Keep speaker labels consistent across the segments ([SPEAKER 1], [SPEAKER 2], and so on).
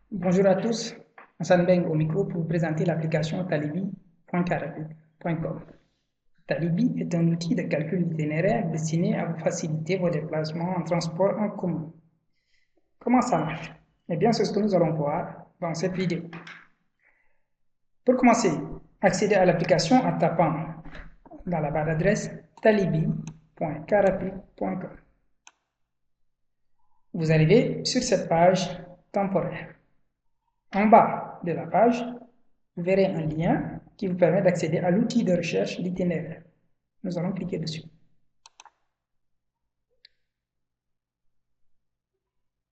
[SPEAKER 1] Bonjour à tous, Hassan Beng au micro pour vous présenter l'application talibi.carabit.com. Talibi est un outil de calcul itinéraire destiné à vous faciliter vos déplacements en transport en commun. Comment ça marche? Eh bien, c'est ce que nous allons voir dans cette vidéo. Pour commencer, accédez à l'application en tapant dans la barre d'adresse talibi.carabit.com. Vous arrivez sur cette page temporaire. En bas de la page, vous verrez un lien qui vous permet d'accéder à l'outil de recherche d'itinéraire. Nous allons cliquer dessus.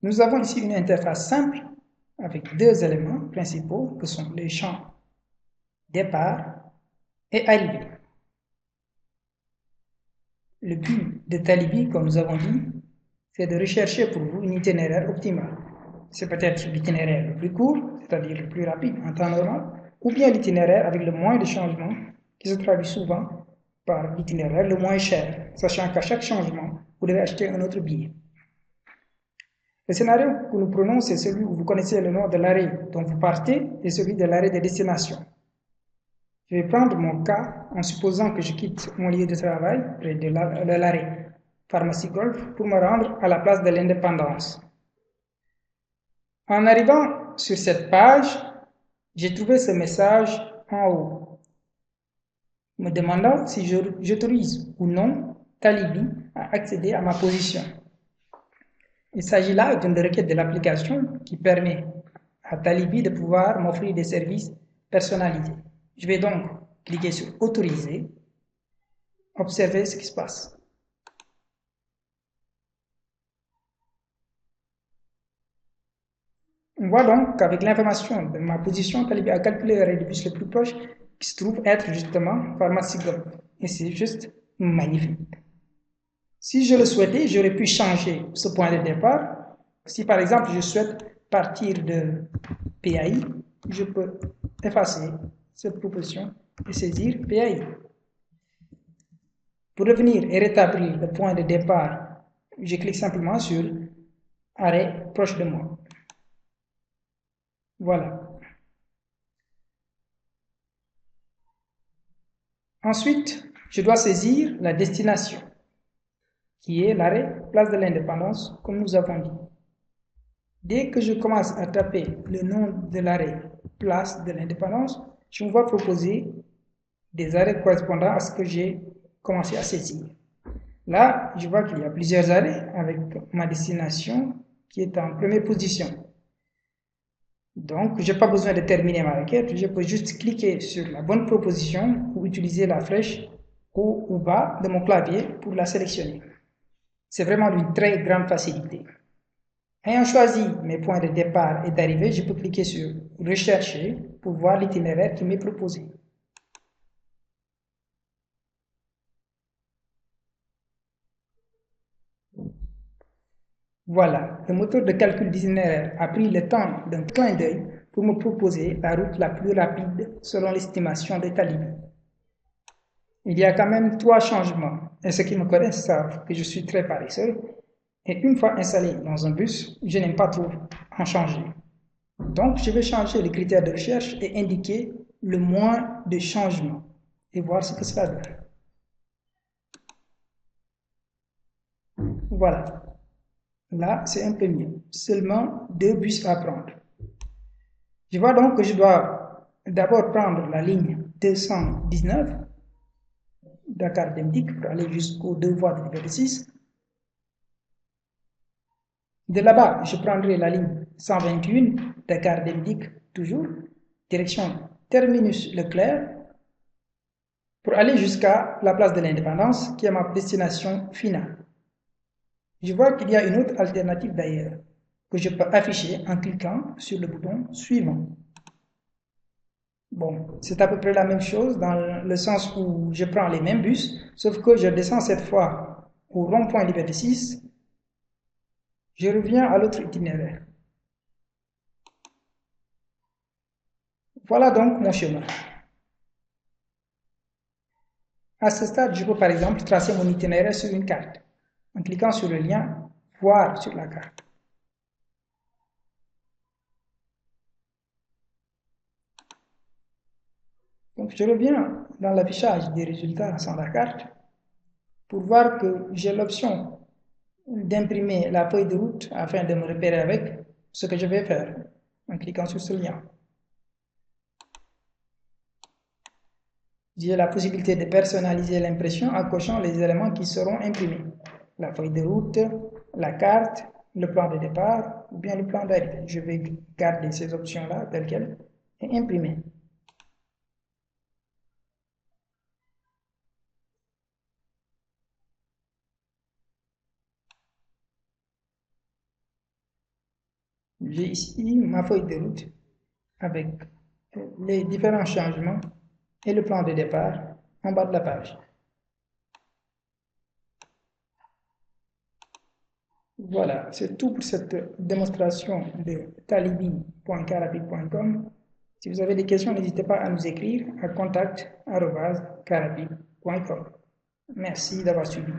[SPEAKER 1] Nous avons ici une interface simple avec deux éléments principaux que sont les champs départ et arrivée. Le but de Talibi, comme nous avons dit, c'est de rechercher pour vous un itinéraire optimal. C'est peut-être l'itinéraire le plus court, c'est-à-dire le plus rapide en temps normal, ou bien l'itinéraire avec le moins de changements, qui se traduit souvent par l'itinéraire le moins cher, sachant qu'à chaque changement, vous devez acheter un autre billet. Le scénario que nous prenons, c'est celui où vous connaissez le nom de l'arrêt dont vous partez et celui de l'arrêt de destination. Je vais prendre mon cas en supposant que je quitte mon lieu de travail près de l'arrêt Pharmacie Golf pour me rendre à la place de l'Indépendance. En arrivant sur cette page, j'ai trouvé ce message en haut, me demandant si j'autorise ou non Talibi à accéder à ma position. Il s'agit là d'une requête de l'application qui permet à Talibi de pouvoir m'offrir des services personnalisés. Je vais donc cliquer sur Autoriser, observer ce qui se passe. On voit donc qu'avec l'information de ma position, Talibi a calculé l'arrêt de bus le plus proche qui se trouve être justement Pharmacie Golf. Et c'est juste magnifique. Si je le souhaitais, j'aurais pu changer ce point de départ. Si par exemple je souhaite partir de PAI, je peux effacer cette proposition et saisir PAI. Pour revenir et rétablir le point de départ, je clique simplement sur arrêt proche de moi. Voilà. Ensuite, je dois saisir la destination, qui est l'arrêt place de l'Indépendance, comme nous avons dit. Dès que je commence à taper le nom de l'arrêt place de l'Indépendance, je me vois proposer des arrêts correspondant à ce que j'ai commencé à saisir. Là, je vois qu'il y a plusieurs arrêts avec ma destination qui est en première position. Donc, je n'ai pas besoin de terminer ma requête, je peux juste cliquer sur la bonne proposition ou utiliser la flèche haut ou bas de mon clavier pour la sélectionner. C'est vraiment d'une très grande facilité. Ayant choisi mes points de départ et d'arrivée, je peux cliquer sur Rechercher pour voir l'itinéraire qui m'est proposé. Voilà, le moteur de calcul d'itinéraire a pris le temps d'un clin d'œil pour me proposer la route la plus rapide selon l'estimation de Talibi. Il y a quand même 3 changements, et ceux qui me connaissent savent que je suis très paresseux, et une fois installé dans un bus, je n'aime pas trop en changer. Donc, je vais changer les critères de recherche et indiquer le moins de changements, et voir ce que cela donne. Voilà. Là, c'est un peu mieux. Seulement 2 bus à prendre. Je vois donc que je dois d'abord prendre la ligne 219 Dakar-Demdik pour aller jusqu'aux 2 voies de Liberté 6. De là-bas, je prendrai la ligne 121 Dakar-Demdik toujours, direction Terminus Leclerc, pour aller jusqu'à la place de l'Indépendance qui est ma destination finale. Je vois qu'il y a une autre alternative d'ailleurs que je peux afficher en cliquant sur le bouton suivant. Bon, c'est à peu près la même chose dans le sens où je prends les mêmes bus, sauf que je descends cette fois au rond-point Liberté 6. Je reviens à l'autre itinéraire. Voilà donc mon chemin. À ce stade, je peux par exemple tracer mon itinéraire sur une carte en cliquant sur le lien « Voir sur la carte ». Donc, je reviens dans l'affichage des résultats sans la carte pour voir que j'ai l'option d'imprimer la feuille de route afin de me repérer avec ce que je vais faire en cliquant sur ce lien. J'ai la possibilité de personnaliser l'impression en cochant les éléments qui seront imprimés. La feuille de route, la carte, le plan de départ ou bien le plan d'arrivée. Je vais garder ces options-là telles quelles et imprimer. J'ai ici ma feuille de route avec les différents changements et le plan de départ en bas de la page. Voilà, c'est tout pour cette démonstration de talibi.carapid.com. Si vous avez des questions, n'hésitez pas à nous écrire à contact@carapid.com. Merci d'avoir suivi.